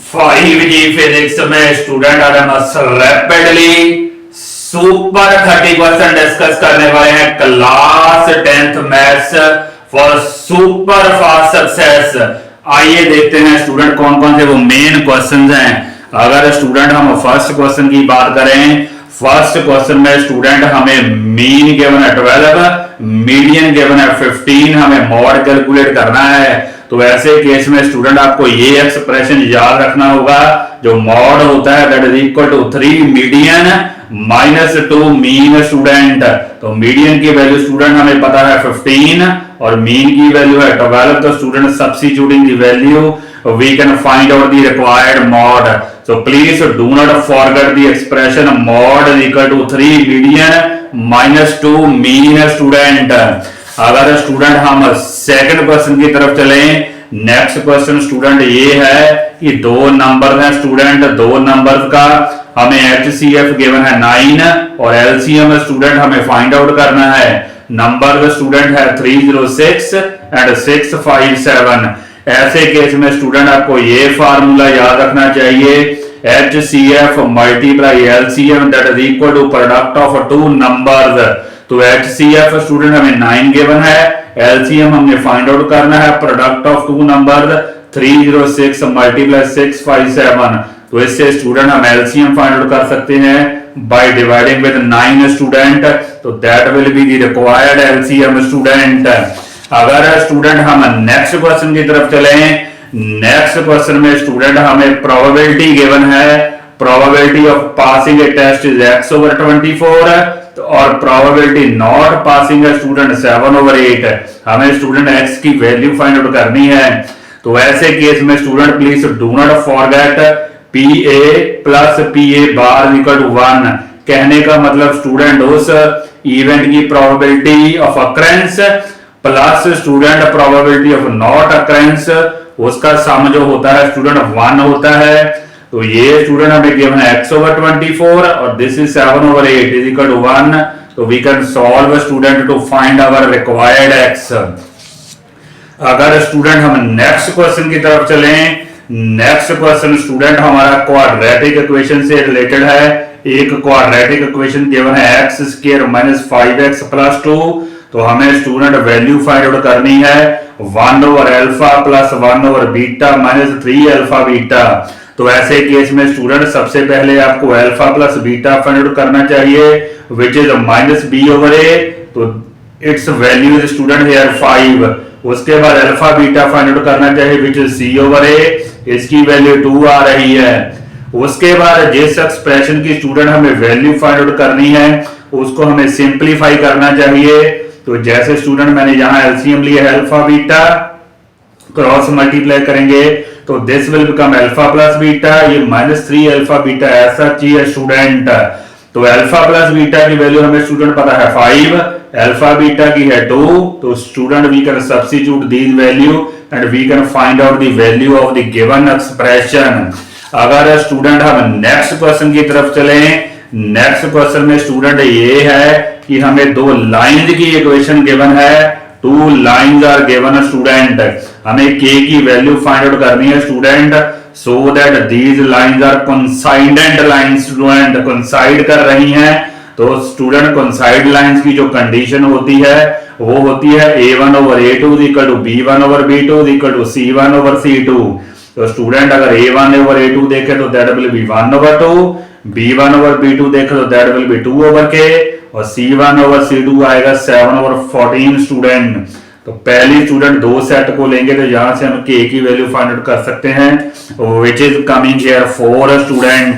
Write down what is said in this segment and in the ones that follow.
5G physics में student आज हम रैपिडली सुपर 30% डिस्कस करने वाले हैं class 10th maths for super fast success. आइए देखते हैं स्टूडेंट कौन कौन से वो मेन क्वेश्चंस हैं। अगर स्टूडेंट हम फर्स्ट क्वेश्चन की बात करें, फर्स्ट क्वेश्चन में स्टूडेंट हमें मीन गिवन है 12, मीडियन गिवन है 15, हमें मॉड कैलकुलेट करना है। तो ऐसे केस में स्टूडेंट आपको ये एक्सप्रेशन याद रखना होगा, जो मॉड होता है that is equal to 3 median minus 2 mean student. तो मीडियन की वैल्यू स्टूडेंट हमें पता है 15 और मीन की वैल्यू है 12। तो student substituting the value we can find out the required mod. So please do not forget the expression mod is equal to 3 median minus 2 mean student. अगर student हम second question की तरफ चलें, next question student ये है कि दो number हैं स्टूडेंट, दो नंबर का हमें HCF गिवन है 9 और LCM स्टूडेंट हमें फाइंड आउट करना है। नंबर स्टूडेंट है 306 एंड 657। ऐसे केस में स्टूडेंट आपको ये फार्मूला याद रखना चाहिए, HCF multiply LCM that is equal to product of two numbers. तो HCF स्टूडेंट हमें 9 गिवन है, LCM हमने फाइंड आउट करना है product of two number 306 multiply 657। तो इससे स्टूडेंट हम LCM फाइंड आउट कर सकते हैं बाय डिवाइडिंग विद 9 स्टूडेंट। तो that will be the required LCM student. अगर स्टूडेंट हम नेक्स्ट क्वेश्चन की तरफ चलें, नेक्स्ट क्वेश्चन में स्टूडेंट हमें प्रोबेबिलिटी गिवन है, probability of passing a test is x/24 और probability not passing a student 7/8। हमें स्टूडेंट x की वैल्यू फाइंड आउट करनी है। तो ऐसे केस में student please do not forget PA plus PA bar equal to 1। कहने का मतलब स्टूडेंट उस इवेंट की probability of occurrence plus student probability of not occurrence, उसका सम जो होता है स्टूडेंट 1 होता है। तो ये स्टूडेंट हमें गिवन है x/24 और this is 7/8 is equal to 1। तो we can solve student to find our required x। अगर स्टूडेंट हम नेक्स्ट क्वेश्चन की तरफ चलें, नेक्स्ट क्वेश्चन स्टूडेंट हमारा क्वाड्रेटिक इक्वेशन से रिलेटेड है। एक क्वाड्रेटिक इक्वेशन गिवन है x² - 5x + 2। तो हमें स्टूडेंट वैल्यू फाइंड आउट करनी है 1/α प्लस 1/β माइनस 3α-β। तो ऐसे केस में स्टूडेंट सबसे पहले आपको alpha plus beta find out करना चाहिए विच इज -b/a। तो it's value is student here 5। उसके बाद अल्फा बीटा फाइंड आउट करना चाहिए विच इज c/a, इसकी वैल्यू 2 आ रही है। उसके बाद जिस एक्सप्रेशन की स्टूडेंट हमें वैल्यू फाइंड आउट करनी है उसको हमें सिंप्लीफाई करना चाहिए। तो जैसे स्टूडेंट मैंने यहां एलसीएम लिया है अल्फा बीटा, क्रॉस मल्टीप्लाई करेंगे तो this will become alpha plus beta, ये -3α-β ऐसा चाहिए स्टूडेंट। तो अल्फा प्लस बीटा की वैल्यू हमें स्टूडेंट पता है 5, अल्फा बीटा की है 2। तो student we can substitute these value and we can find out the value of the given expression. अगर स्टूडेंट हम नेक्स्ट क्वेश्चन की तरफ चलें, नेक्स्ट क्वेश्चन में स्टूडेंट ये है कि हमें दो लाइंस की इक्वेशन गिवन है, 2 लाइंस आर गिवन स्टूडेंट। हमें k की वैल्यू फाइंड आउट करनी है student so that these lines are coincident lines. Student coincide कर रही हैं। तो स्टूडेंट कोइंसाइड लाइंस की जो कंडीशन होती है वो होती है a1/a2 equal to b1/b2 equal to c1/c2। तो स्टूडेंट अगर a1/a2 देखे तो दैट विल बी 1/2, b1/b2 देखे तो दैट विल बी 2/k और c1/c2 आएगा 7/14 स्टूडेंट। तो पहली स्टूडेंट दो सेट को लेंगे तो यहां से हम k की वैल्यू फाइंड आउट कर सकते हैं which is coming here 4 student.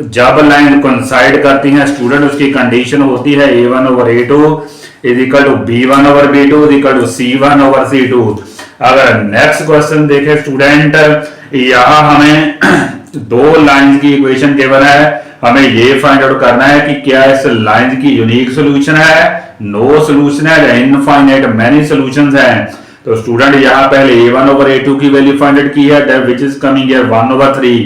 जब लाइन कोइंसाइड करती हैं स्टूडेंट उसकी कंडीशन होती है a1/a2 is equal to b1/b2 is equal to c1/c2। अगर नेक्स्ट क्वेश्चन देखें स्टूडेंट, यहां हमें दो लाइन की इक्वेशन गिवन है, हमें ये फाइंड आउट करना है कि क्या इस लाइन की यूनिक सॉल्यूशन है, नो सॉल्यूशन है, इनफाइनाइट मेनी सॉल्यूशंस हैं। तो स्टूडेंट यहां पहले a1/a2 की वैल्यू फाइंड आउट की है that which is coming here 1/3।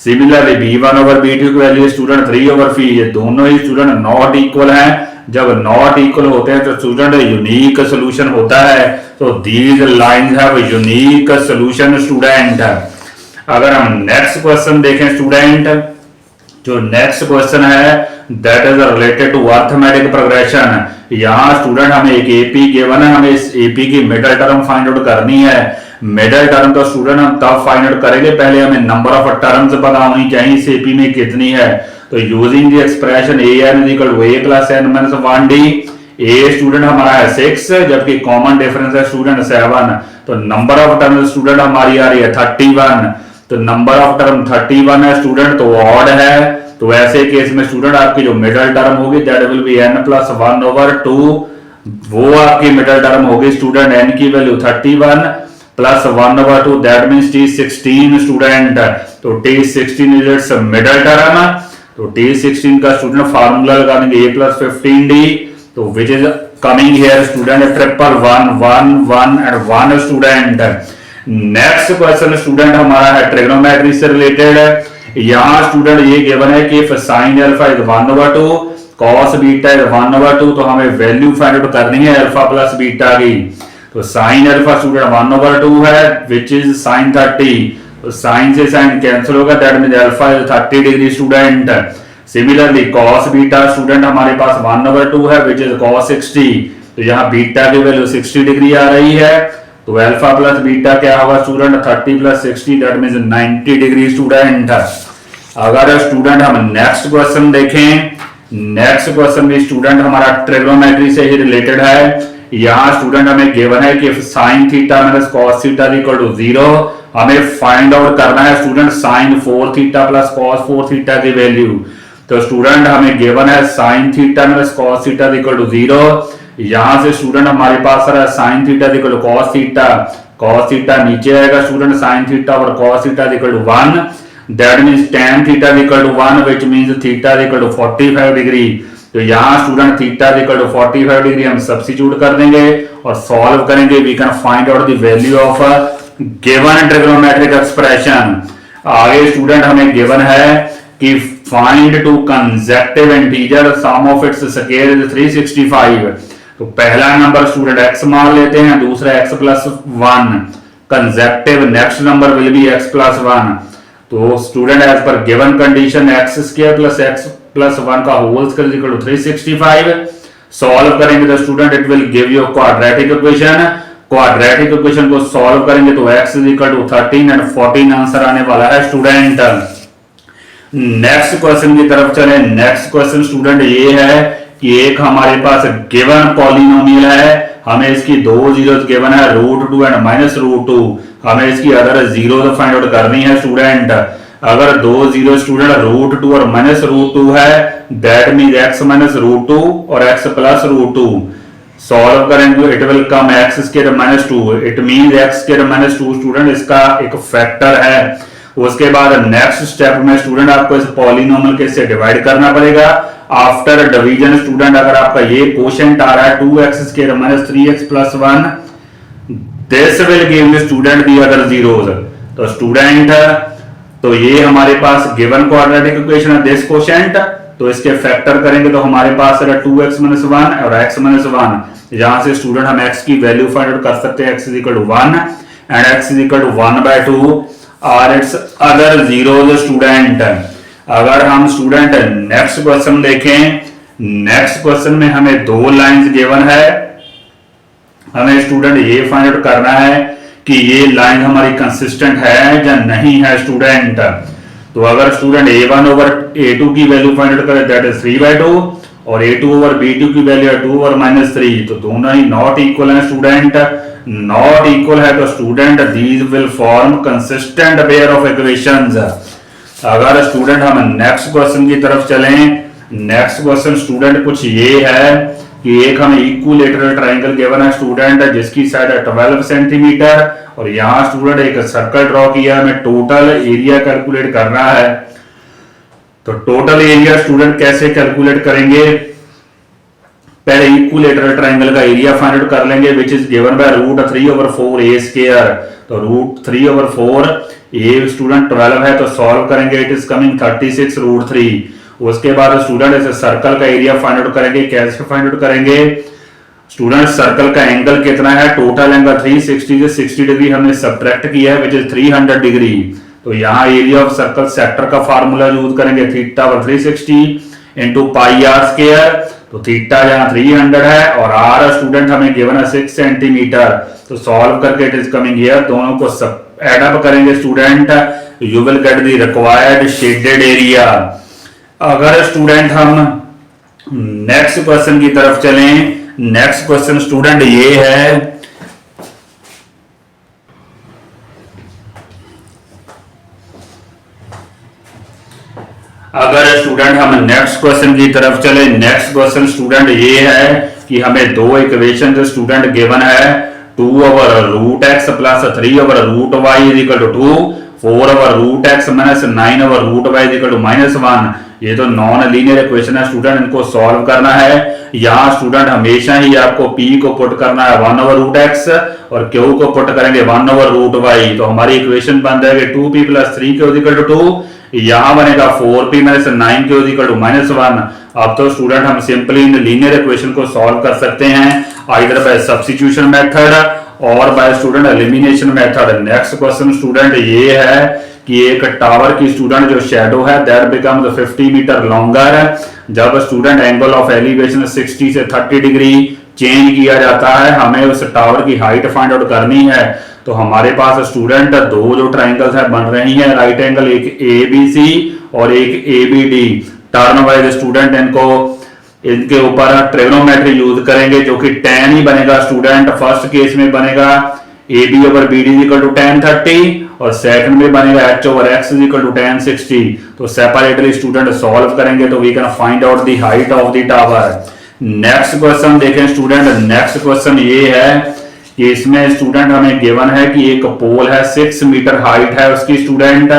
Similarly b1/b2 की वैल्यू स्टूडेंट 3/3। ये दोनों ही स्टूडेंट नॉट इक्वल हैं। जब नॉट इक्वल होते हैं तो स्टूडेंट यूनिक सॉल्यूशन होता है। तो these lines have unique solution student. अगर हम नेक्स्ट क्वेश्चन देखें स्टूडेंट, जो नेक्स्ट क्वेश्चन है that is related to arithmetic progression. यहाँ स्टूडेंट हमें एक एपी गिवन है, हमें इस एपी की मिडिल टर्म फाइंड आउट करनी है। मिडिल टर्म तो स्टूडेंट हम तब फाइंड आउट करेंगे, पहले हमें नंबर ऑफ टर्म्स पता होनी चाहिए इस एपी में कितनी है। तो using the expression an = a + n - 1d, a student हमारा है 6 जबकि कॉमन डिफरेंस है स्टूडेंट 7। तो नंबर ऑफ टर्म स्टूडेंट हमारी आ रही है 31। तो नंबर ऑफ टर्म 31 है स्टूडेंट, तो ऑड है। तो ऐसे केस में स्टूडेंट आपकी जो मिडिल टर्म होगी दैट विल बी n + 1/2, वो आपकी मिडिल टर्म होगी स्टूडेंट n की value 31 + 1/2, that means T16 student. तो T16 is it's middle term. तो T16 का स्टूडेंट फार्मूला लगा देंगे a + 15d, तो विच is coming here student 111 1 1 and 1 student. Next question student हमारा है ट्रिग्नोमेट्री से रिलेटेड। यहाँ स्टूडेंट ये गिवन है कि sin alpha is 1/2, cos beta is 1/2, तो हमें वैल्यू फाइंड आउट करनी है अल्फा प्लस बीटा की। तो sin अल्फा स्टूडेंट 1/2 है विच इज sin 30, तो sin से sin कैंसिल होगा, that means alpha is 30 degree student. Similarly cos beta student हमारे पास 1/2 है विच इज cos 60, तो यहाँ बीटा की वैल्यू 60 डिग्री आ रही है। तो अल्फा प्लस बीटा क्या होगा student 30 + 60, that means 90 degree student. अगर स्टूडेंट हम नेक्स्ट क्वेश्चन देखें, नेक्स्ट क्वेश्चन भी स्टूडेंट हमारा ट्रिग्नोमेट्री से ही रिलेटेड है। यहाँ स्टूडेंट हमें गिवन है कि sin θ - cos θ = 0, हमें फाइंड आउट करना है स्टूडेंट sin 4θ + cos 4θ की वैल्यू। तो स्टूडेंट हमें गिवन है sin θ - cos θ = 0। यहां से स्टूडेंट हमारे पास आ रहा है sin θ = cos θ, cos θ नीचे आएगा स्टूडेंट sin θ और cos θ = 1, that means tan θ = 1 which means θ = 45 degree. तो यहाँ स्टूडेंट θ = 45 डिग्री हम सब्स्टिट्यूट कर देंगे और सॉल्व करेंगे, we can find out the value of given trigonometric expression. आगे स्टूडेंट हमें गिवन है कि find two consecutive integer sum of its square is 365। तो पहला नंबर स्टूडेंट x मान लेते हैं, दूसरा x + 1, consecutive next number will be x + 1। तो student as per given condition x² + x + 1 का होल स्क्वायर = 365। सॉल्व करेंगे तो student it will give you quadratic equation. Quadratic equation को सॉल्व करेंगे तो x = 13 एंड 14 आंसर आने वाला है स्टूडेंट। नेक्स्ट क्वेश्चन की तरफ चले। नेक्स्ट क्वेश्चन स्टूडेंट ये है कि एक हमारे पास गिवन पॉलिनोमियल है, हमें इसकी दो जीरोस गिवन है √2 एंड -√2, हमें इसकी अदर जीरोस फाइंड आउट करनी है स्टूडेंट। अगर दो जीरो स्टूडेंट √2 और -√2 है दैट मींस x - √2 और x + √2। सॉल्व करेंगे it will come x² - 2, it means x² - 2 student इसका एक फैक्टर है। उसके बाद नेक्स्ट स्टेप में स्टूडेंट आपको इस पॉलिनोमियल के से डिवाइड करना पड़ेगा। आफ्टर डिवीजन स्टूडेंट अगर आपका ये क्वोशिएंट आ रहा है 2x² - 3x + 1, this will give you student the other zeros. तो स्टूडेंट तो ये हमारे पास गिवन क्वाड्रेटिक इक्वेशन है दिस क्वोशिएंट, तो इसके फैक्टर करेंगे तो हमारे पास है 2x - 1 और x - 1। यहां से स्टूडेंट हम x की वैल्यू फाइंड आउट कर सकते हैं, x = 1 एंड x = 1/2 और इट्स अदर जीरोस स्टूडेंट। अगर हम स्टूडेंट नेक्स्ट क्वेश्चन देखें, नेक्स्ट क्वेश्चन में हमें दो लाइंस गिवन है, हमें स्टूडेंट ये फाइंड आउट करना है कि ये लाइन हमारी कंसिस्टेंट है या नहीं है स्टूडेंट। तो अगर स्टूडेंट a1/a2 की वैल्यू फाइंड आउट करें दैट इज 3/2 और a2/b2 की वैल्यू है 2/-3, तो दोनों ही नॉट इक्वल है स्टूडेंट। नॉट इक्वल है तो student these will form consistent pair of equations. अगर स्टूडेंट हम नेक्स्ट क्वेश्चन की तरफ चलें, नेक्स्ट क्वेश्चन स्टूडेंट कुछ ये है कि एक हमें इक्विलैटरल ट्रायंगल गिवन है स्टूडेंट जिसकी साइड है 12 सेंटीमीटर और यहाँ स्टूडेंट एक सर्कल ड्रॉ किया, हमें टोटल एरिया कैलकुलेट करना है। तो टोटल एरिया स्टूडेंट कैसे कैलकुलेट करेंगे, पहले इक्विलैटरल ट्रायंगल का एरिया फाइंड आउट कर लेंगे which is given by √3/4a²। तो √3/4 a स्टूडेंट 12 है तो सॉल्व करेंगे इट इज कमिंग 36 √3। उसके बाद स्टूडेंट इस सर्कल का एरिया फाइंड आउट करेंगे, कैसे फाइंड आउट करेंगे स्टूडेंट, सर्कल का एंगल कितना है, टोटल एंगल 360 से 60 डिग्री हमने सब्ट्रैक्ट किया है विच इज 300 डिग्री। तो यहाँ एरिया ऑफ सर्कल सेक्टर का फार्मूला यूज करेंगे थीटा पर 360 इंटू पाई आर स्क्वायर। तो थीटा यहाँ 300 है और आर स्टूडेंट हमें गिवन है 6 सेंटीमीटर। तो सॉल्व करके इट इज कमिंग हियर, दोनों को सब एड अप करेंगे student, you will get the required shaded area. अगर स्टूडेंट हम नेक्स्ट क्वेश्चन की तरफ चलें, नेक्स्ट क्वेश्चन स्टूडेंट ये है, अगर स्टूडेंट हम नेक्स्ट क्वेश्चन की तरफ चले, नेक्स्ट क्वेश्चन स्टूडेंट ये है कि हमें दो इक्वेशन जो स्टूडेंट गिवन है 2 over root x plus 3 over root y is equal to 2, 4 over root x minus 9 over root y is equal to -1। ये तो नॉन लीनियर इक्वेशन है स्टूडेंट, इनको सॉल्व करना है। यहाँ स्टूडेंट हमेशा ही आपको p को पुट करना है 1 ओवर रूट एक्स और q को पुट करेंगे 1 ओवर रूट वाई। तो हमारी इक्वेशन बन जाएगी 2p plus 3q is equal to 2, यहां बनेगा 4p minus 9q is equal to -1। अब तो स्टूडेंट हम सिंपली इन लीनियर इक्वेशन को सॉल्व कर सकते हैं आइदर बाय सब्स्टिट्यूशन मेथड और by student elimination method. Next question student ये है कि एक टावर की स्टूडेंट जो शेडो है दैट बिकम्स 50 मीटर लॉन्गर, जब स्टूडेंट एंगल ऑफ एलिवेशन 60 से 30 डिग्री चेंज किया जाता है, हमें उस टावर की हाइट फाइंड आउट करनी है। तो हमारे पास स्टूडेंट दो जो ट्राइंगल्स है बन रही हैं राइट एंगल, एक ABC और एक ABD। टर्न वाइज स्टूडेंट इनके ऊपर ट्रिग्नोमेट्री यूज करेंगे जो कि tan ही बनेगा स्टूडेंट। फर्स्ट केस में बनेगा AB over BD equal to tan 30 और सेकंड में बनेगा H over X equal to tan 60। तो सेपरेटली स्टूडेंट सॉल्व करेंगे तो we can find out the height of the tower. Next question देखें स्टूडेंट, नेक्स्ट क्वेश्चन ये है कि इसमें स्टूडेंट हमें गिवन है कि एक पोल है 6 मीटर हाइट है उसकी स्टूडेंट,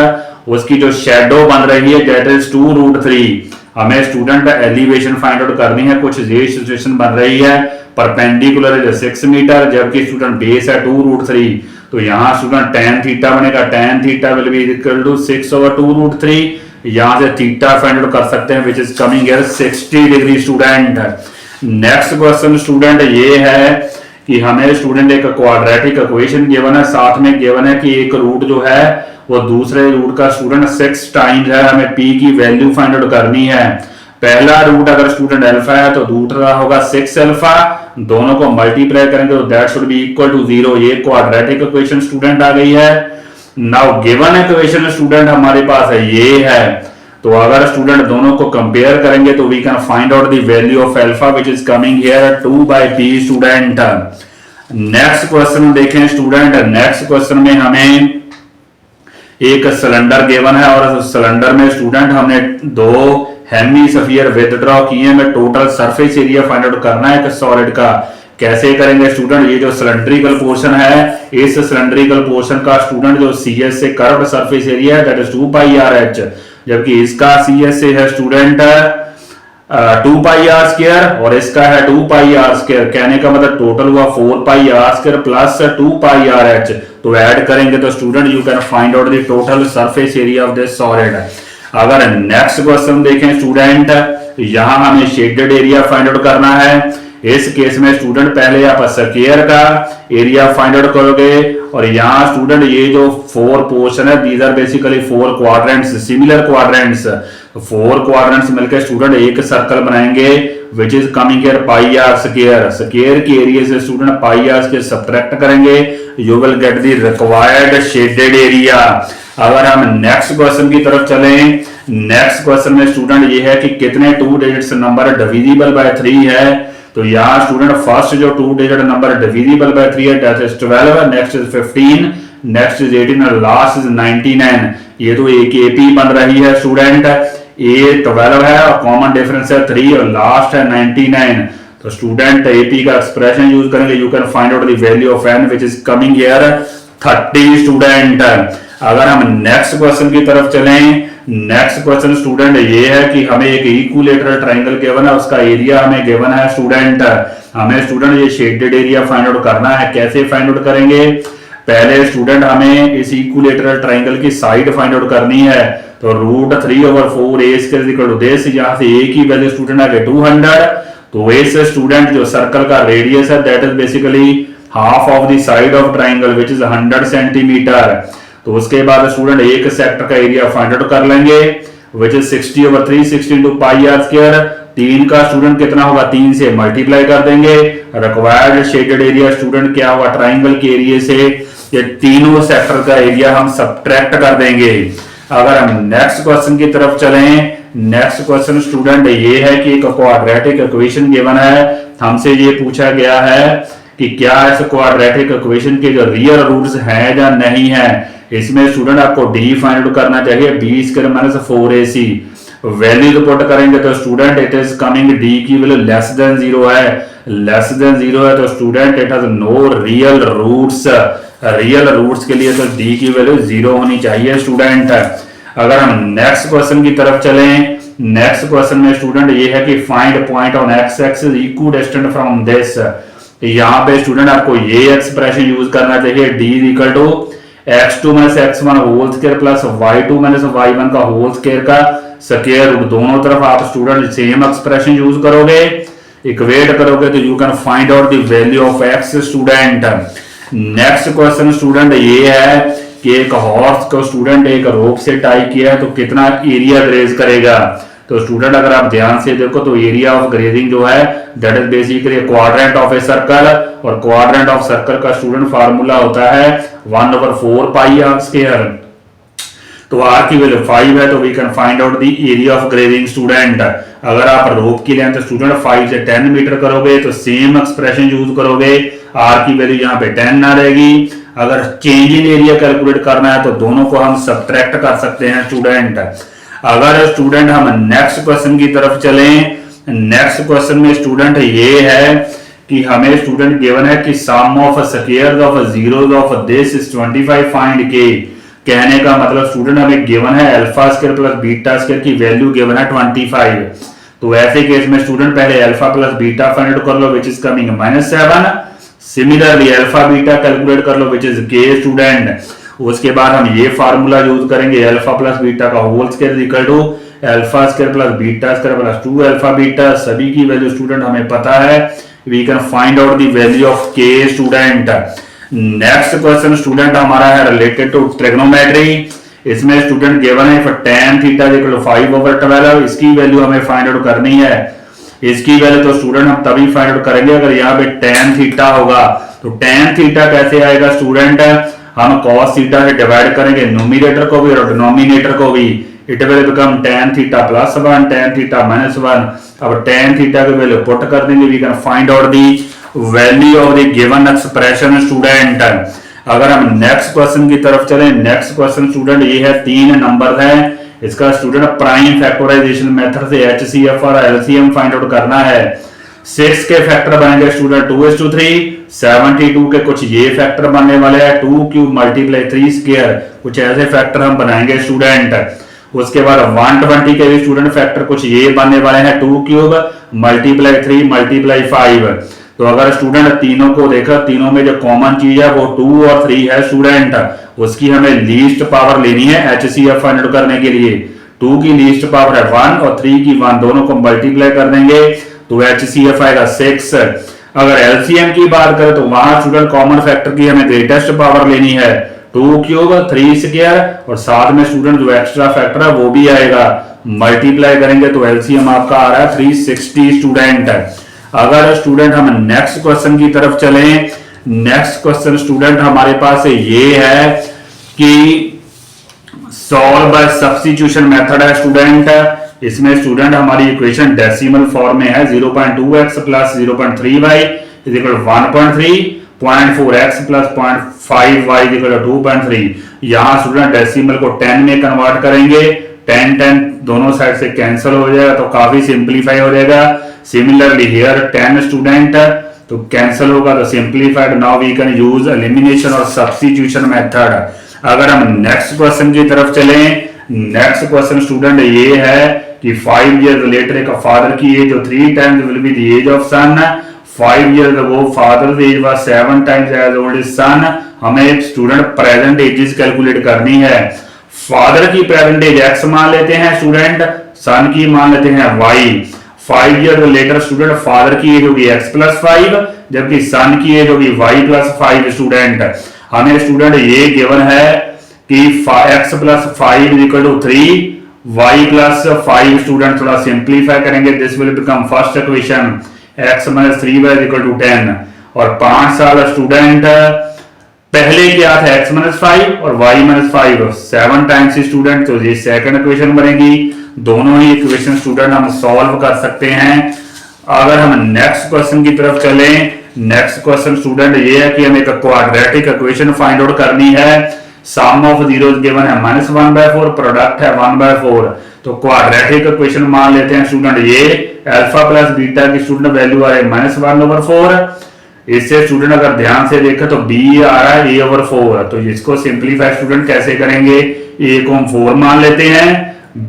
उसकी जो शेडो बन रही है दैट इज 2√3। हमें स्टूडेंट एलिवेशन फाइंड आउट करनी है। कुछ ये सिचुएशन बन रही है परपेंडिकुलर है 6 मीटर जबकि स्टूडेंट बेस है 2√3। तो यहाँ स्टूडेंट tan थीटा बनेगा, tan theta will be equal to 6 over 2√3। यहाँ से थीटा फाइंड आउट कर सकते हैं which is coming here 60 degree student. Next question student ये है कि हमें स्टूडेंट एक क्वाड्रेटिक इक्वेशन गिवन है, साथ में गिवन है कि एक रूट जो है वो दूसरे रूट का स्टूडेंट 6 टाइम्स है, हमें p की वैल्यू फाइंड आउट करनी है। पहला रूट अगर स्टूडेंट अल्फा है तो दूसरा होगा 6 अल्फा, दोनों को मल्टीप्लाई करेंगे तो that should be equal to 0। ये क्वाड्रेटिक इक्वेशन स्टूडेंट आ गई है। नाउ गिवन इक्वेशन स्टूडेंट हमारे पास है ये है, तो अगर स्टूडेंट दोनों को कंपेयर करेंगे तो we can find out the value of alpha which is coming here 2/p student. Next question देखें स्टूडेंट, नेक्स्ट क्वेश्चन में हमें एक सिलेंडर गिवन है और सिलेंडर में स्टूडेंट हमने दो हेमिस्फीयर विथड्रॉ किए हैं, हमें total surface area find out करना है एक सॉलिड का। कैसे करेंगे स्टूडेंट, ये जो सिलेंड्रिकल पोर्शन है इस सिलेंड्रिकल पोर्शन का स्टूडेंट जो CS से कर्व्ड सरफेस एरिया है दैट इज 2πrh, जबकि इसका CS से है स्टूडेंट 2πr² और इसका है 2πr²। कहने का मतलब टोटल हुआ 4πr² प्लस 2πrh। तो ऐड करेंगे तो student you can find out the total surface area of this solid. अगर नेक्स्ट क्वेश्चन देखें स्टूडेंट, यहां हमें शेडेड एरिया फाइंड आउट करना है। इस केस में स्टूडेंट पहले आप स्क्वायर का एरिया फाइंड आउट करोगे और यहाँ स्टूडेंट ये जो 4 पोर्शन है these are basically 4 quadrants, similar quadrants. 4 quadrants मिलकर स्टूडेंट एक सर्कल बनाएंगे which is coming here πr²। Square की एरिया से स्टूडेंट πr² सब्ट्रैक्ट करेंगे, you will get the required shaded area. अगर हम नेक्स्ट क्वेश्चन की तरफ चलें, नेक्स्ट क्वेश्चन में स्टूडेंट ये है कि कितने 2 डिजिट्स नंबर डिविजिबल बाय 3 है। तो यहाँ स्टूडेंट फर्स्ट जो 2 डिजिट नंबर डिविजिबल बाय 3 है that is 12, next is 15, next is 18 और लास्ट इज 99। ये तो एक AP बन रही है स्टूडेंट, ये 12 है और कॉमन डिफरेंस है 3 और लास्ट है 99। तो स्टूडेंट AP का एक्सप्रेशन यूज करेंगे, you can find out the value of n which is coming here 30 student. अगर हम नेक्स्ट क्वेश्चन की तरफ चलें, नेक्स्ट क्वेश्चन स्टूडेंट ये है कि हमें एक इक्विलेटरल ट्रायंगल गिवन है, उसका एरिया हमें गिवन है स्टूडेंट। हमें स्टूडेंट ये शेडेड एरिया फाइंड आउट करना है। कैसे फाइंड आउट करेंगे, पहले स्टूडेंट हमें इस इक्विलेटरल ट्रायंगल की साइड फाइंड आउट करनी है। तो √3/4a², यहाँ से a की वैल्यू स्टूडेंट आ गई 200। तो इस स्टूडेंट जो सर्कल का रेडियस है that is basically half of the side of triangle which is 100 centimetre. तो तो उसके बाद स्टूडेंट एक सेक्टर का एरिया फाइंड आउट कर लेंगे, which is 60/360 into pi R square. 3 का स्टूडेंट कितना होगा, 3 से मल्टीप्लाई कर देंगे। रिक्वायर्ड शेडेड एरिया स्टूडेंट क्या होगा, ट्राइंगल के एरिया से ये तीनों सेक्टर का एरिया हम सब्ट्रैक्ट कर देंगे। अगर हम नेक्स्ट क्वेश्चन की तरफ चलें, नेक्स्ट क्वेश्चन स्टूडेंट ये है कि एक क्वाड्रेटिक इक्वेशन गिवन है, हमसे ये पूछा गया है कि क्या इस क्वाड्रेटिक इक्वेशन के जो रियल रूट्स हैं या नहीं है। इसमें स्टूडेंट आपको डी फाइंड आउट करना चाहिए, B square minus 4ac। Value put करेंगे तो student it is coming D की वैल्यू लेस देन 0 है, लेस देन 0 है तो student it has no real roots. Real roots के लिए तो डी की वैल्यू 0 होनी चाहिए स्टूडेंट। अगर हम नेक्स्ट क्वेश्चन की तरफ चलें, नेक्स्ट क्वेश्चन में स्टूडेंट ये है कि find point on X axis equidistant from this. यहाँ पे स्टूडेंट आपको ये एक्सप्रेशन यूज करना चाहिए, D equal to x2 minus x1 whole square plus y2 minus y1 का होल स्क्वायर का स्क्वायर रूट। दोनों तरफ आप स्टूडेंट सेम एक्सप्रेशन यूज करोगे, इक्वेट करोगे तो you can find out the value of x student. Next question student ये है कि एक हॉर्स को स्टूडेंट एक रोप से टाई किया है तो कितना एरिया ग्रेज करेगा। तो स्टूडेंट अगर आप ध्यान से देखो तो एरिया ऑफ ग्रेजिंग जो है that is basically quadrant of a circle, और क्वाड्रेंट ऑफ सर्कल का स्टूडेंट फार्मूला होता है 1/4 पाई आर स्क्वायर। तो आर की वैल्यू 5 है तो we can find out the area of grazing student. अगर आप रोप की लेंथ स्टूडेंट 5 से 10 मीटर करोगे तो सेम एक्सप्रेशन यूज करोगे, आर की वैल्यू यहाँ पे 10 ना रहेगी। अगर चेंज इन एरिया कैलकुलेट करना है तो दोनों को हम सब्ट्रैक्ट कर सकते हैं स्टूडेंट। अगर स्टूडेंट हम नेक्स्ट क्वेश्चन की तरफ चलें, नेक्स्ट क्वेश्चन में स्टूडेंट ये है कि हमें स्टूडेंट गिवन है कि sum of squares of zeros of this is 25 find K. कहने का मतलब स्टूडेंट हमें गिवन है alpha square plus beta square की वैल्यू गिवन है 25। तो ऐसे केस में स्टूडेंट पहले alpha plus beta find out कर लो which is coming -7। Similarly alpha beta calculate कर लो विच इज के स्टूडेंट। उसके बाद हम ये फार्मूला यूज करेंगे अल्फा प्लस बीटा का whole square equal to alpha square plus beta square plus 2 alpha beta. सभी की वैल्यू स्टूडेंट हमें पता है, we can find out the value of K student. Next question student हमारा है related to trigonometry. इसमें student given है for tan theta equal to 5/12, इसकी वैल्यू हमें फाइंड आउट करनी है। इसकी वैल्यू तो स्टूडेंट हम तभी फाइंड आउट करेंगे अगर यहाँ पे tan थीटा होगा। तो tan थीटा कैसे आएगा स्टूडेंट, हम cos थीटा से डिवाइड करेंगे न्यूमरेटर को भी और डिनोमिनेटर को भी। It will become tan theta +1 tan theta -1। अब tan थीटा की वैल्यू पुट कर देंगे, we can find out the value of the given expression student. अगर हम नेक्स्ट क्वेश्चन की तरफ चलें, नेक्स्ट क्वेश्चन स्टूडेंट ये है 3 नंबर है, इसका स्टूडेंट प्राइम फैक्टराइजेशन मेथड से HCF और LCM फाइंड आउट करना है। 6 के फैक्टर बनेंगे स्टूडेंट 2:3, 72 के कुछ ये फैक्टर बनने वाले हैं 2 क्यूब मल्टीप्लाई 3 स्क्वायर, कुछ ऐसे फैक्टर हम बनाएंगे स्टूडेंट। उसके बाद 120 के भी स्टूडेंट फैक्टर कुछ ये बनने वाले हैं 2 क्यूब मल्टीप्लाई 3 मल्टीप्लाई 5। तो अगर स्टूडेंट तीनों को देखा, तीनों में जो कॉमन चीज है वो 2 और 3 है स्टूडेंट, उसकी हमें लीस्ट पावर लेनी है HCF फाइंड आउट करने के लिए। 2 की लीस्ट पावर है 1 और 3 की 1, दोनों को मल्टीप्लाई कर देंगे तो HCF आएगा 6। अगर LCM की बात करें तो वहां स्टूडेंट कॉमन फैक्टर की हमें ग्रेटेस्ट पावर लेनी है 2 क्यूब 3 स्क्वायर, और साथ में स्टूडेंट जो एक्स्ट्रा फैक्टर है वो भी आएगा, मल्टीप्लाई करेंगे तो LCM आपका आ रहा है 360 स्टूडेंट। अगर स्टूडेंट हम नेक्स्ट क्वेश्चन की तरफ चलें, नेक्स्ट क्वेश्चन स्टूडेंट हमारे पास ये है कि सॉल्व बाय सब्स्टिट्यूशन मेथड है स्टूडेंट। इसमें स्टूडेंट हमारी इक्वेशन डेसिमल फॉर्म में है 0.2x plus 0.3y is equal 1.3, 0.4x plus 0.5y is equal 2.3। यहाँ स्टूडेंट डेसिमल को 10 में कन्वर्ट करेंगे, 10 दोनों साइड से कैंसिल हो जाएगा तो काफी सिंप्लीफाई हो जाएगा। सिमिलरली हियर 10 स्टूडेंट तो कैंसिल होगा तो simplified. Now we can use elimination और सब्स्टिट्यूशन मेथड। अगर हम नेक्स्ट क्वेश्चन की तरफ चलें, नेक्स्ट क्वेश्चन स्टूडेंट ये है कि 5 years later एक फादर की as 3 times will be the age of son, 5 years ago father's age was 7 times as old as son। हमें स्टूडेंट प्रेजेंट एजेस कैलकुलेट करनी है। फादर की प्रेजेंट एज x मान लेते हैं स्टूडेंट, सन की मान लेते हैं y। 5 years later student father की एज होगी x + 5 जबकि सन की एज होगी y + 5 स्टूडेंट। हमें स्टूडेंट ये गिवन है कि x plus 5 is equal to 3, y plus 5 student थोड़ा सिंप्लीफाई करेंगे, this will become first equation x minus 3y is equal to 10। और 5 साल स्टूडेंट पहले क्या था x माइनस 5 और y माइनस 5 7 टाइम्स स्टूडेंट, तो ये सेकंड इक्वेशन बनेगी। दोनों ही इक्वेशन स्टूडेंट हम सॉल्व कर सकते हैं। अगर हम नेक्स्ट क्वेश्चन की तरफ चलें, नेक्स्ट क्वेश्चन स्टूडेंट ये है कि हमें एक क्वाड्रेटिक इक्वेशन फाइंड आउट करनी है। सम ऑफ जीरोस गिवन है -1/4, प्रोडक्ट है 1/4। तो क्वाड्रेटिक इक्वेशन मान लेते हैं स्टूडेंट ये अल्फा प्लस बीटा की स्टूडेंट वैल्यू आ रही है -1/4। इससे स्टूडेंट अगर ध्यान से देखें तो b आ रहा है a/4। तो इसको सिंप्लीफाई स्टूडेंट कैसे करेंगे, a को हम 4 मान लेते हैं,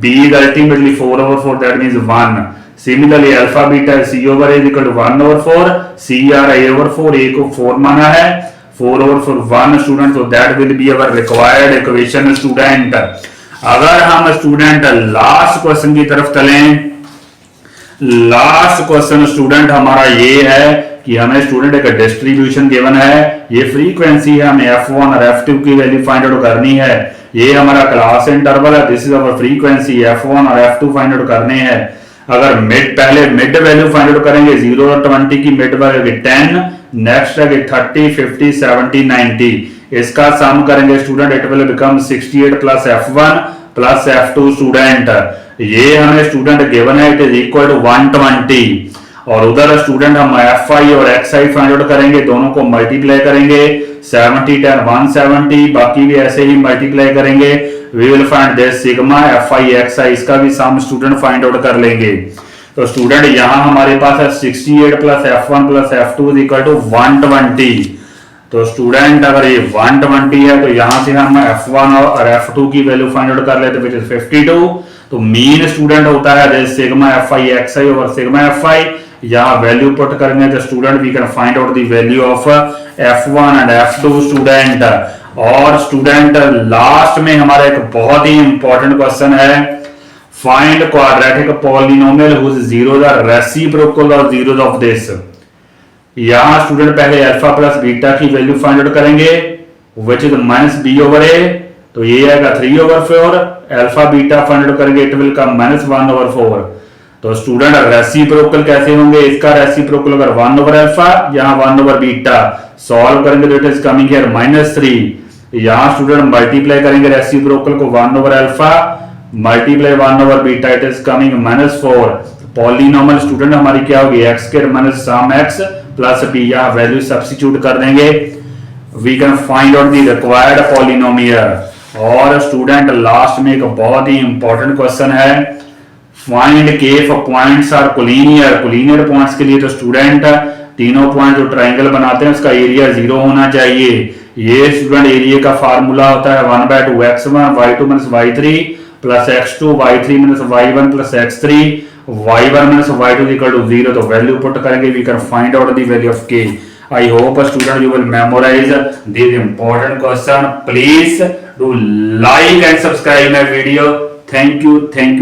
b is ultimately 4/4 that means 1। Similarly alpha beta c/a is equal to 1/4, c आ रहा है a/4, a को 4 माना है, 4/4 1 स्टूडेंट, तो that will be our required equation student. अगर हम स्टूडेंट लास्ट क्वेश्चन की तरफ चलें, लास्ट क्वेश्चन स्टूडेंट हमारा ये है कि हमें स्टूडेंट एक डिस्ट्रीब्यूशन गिवन है, ये फ्रीक्वेंसी है, हमें f1 और f2 की वैल्यू फाइंड आउट करनी है। ये हमारा क्लास इंटरवल है, this is our frequency, f1 और f2 फाइंड आउट करने हैं। अगर पहले मिड वैल्यू फाइंड आउट करेंगे 0 और 20 की मिड वैल्यू 10, नेक्स्ट है 30 50 70 90, इसका सम करेंगे student, it will become 68 plus f1 plus f2 student. ये हमें स्टूडेंट गिवन है, इट इज इक्वल टू 120। और उधर स्टूडेंट हम fi और xi फाइंड आउट करेंगे, दोनों को मल्टीप्लाई करेंगे, 70 10 170, बाकी भी ऐसे ही मल्टीप्लाई करेंगे, we will find this sigma fi xi, इसका भी सम स्टूडेंट फाइंड आउट कर लेंगे। तो स्टूडेंट यहां हमारे पास है 68 plus f1 plus f2 is equal to 120। तो स्टूडेंट अगर ये 120 है तो यहां से हम f1 और f2 की वैल्यू फाइंड आउट कर लेते हैं, व्हिच इज 52। तो मीन स्टूडेंट होता है sigma fi xi over sigma fi, यहाँ वैल्यू पुट करेंगे तो student we can find out the value of f1 and f2 student. और स्टूडेंट लास्ट में हमारा एक बहुत ही इंपॉर्टेंट क्वेश्चन है, find quadratic polynomial whose zeros are reciprocal of zeros of this. यहां स्टूडेंट पहले अल्फा प्लस बीटा की वैल्यू फाइंड आउट करेंगे, व्हिच इज -b/a, तो ये आएगा 3/4। अल्फा बीटा फाइंड आउट करेंगे, इट विल कम -1/4। तो स्टूडेंट रेसिप्रोकल कैसे होंगे, इसका रेसिप्रोकल अगर 1/अल्फा, यहाँ 1/बीटा, सॉल्व करेंगे तो इट इज कमिंग हियर -3। यहाँ स्टूडेंट मल्टीप्लाई करेंगे रेसिप्रोकल को 1/अल्फा मल्टीप्लाई 1/बीटा, it is coming -4। Polynomial student हमारी क्या होगी, x के minus sum x plus b, यहाँ वैल्यू सब्स्टिट्यूट कर देंगे, we can find out the required polynomial. और स्टूडेंट लास्ट में एक बहुत ही इंपॉर्टेंट क्वेश्चन है, find K if points are collinear. Collinear points के लिए तो स्टूडेंट तीनों पॉइंट जो ट्रायंगल बनाते हैं उसका एरिया 0 होना चाहिए। ये स्टूडेंट एरिया का फार्मूला होता है 1/2 x1 y2 minus y3 plus x2 y3 minus y1 plus x3 y1 minus y2 is equal to 0। तो वैल्यू पुट करेंगे, we can find out the value of k। I hope student you will memorize these important question. Please do like and subscribe my video. Thank you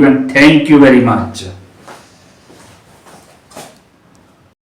and thank you very much.